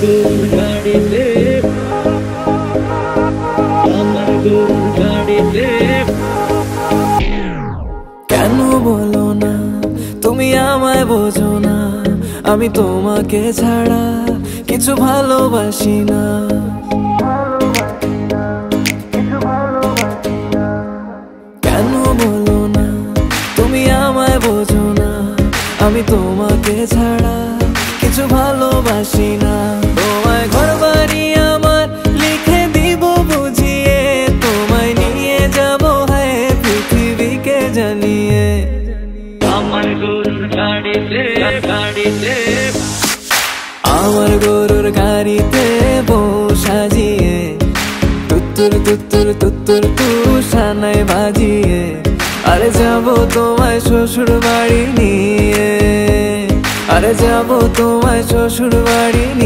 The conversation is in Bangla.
গরুর গাড়িতে, আমার গরুর গাড়িতে। কেন বলো না তুমি আমায় বোঝো না, আমি তোমাকে ছাড়া কিছু ভালোবাসি না। কেন বলো না তুমি আমায় বোঝো না, আমি তোমাকে ছাড়া কিছু ভালোবাসি না। তোমায় ঘর বাড়ি আমার লিখে দিব বুঝিয়ে, তোমায় নিয়ে যাবো হ্যাঁ পৃথিবীকে জানিয়ে। আমার গরুর গাড়িতে, গাড়িতে, আমার গরুর গাড়িতে বউ সাজিয়ে, তুত্তুর তুত্তুর তুত্তুর তু সানাই বাজিয়ে, আরে যাবো তোমায় শ্বশুর বাড়ি নিয়ে, আরে যাবো তোমায় শ্বশুর বাড়ি নিয়ে।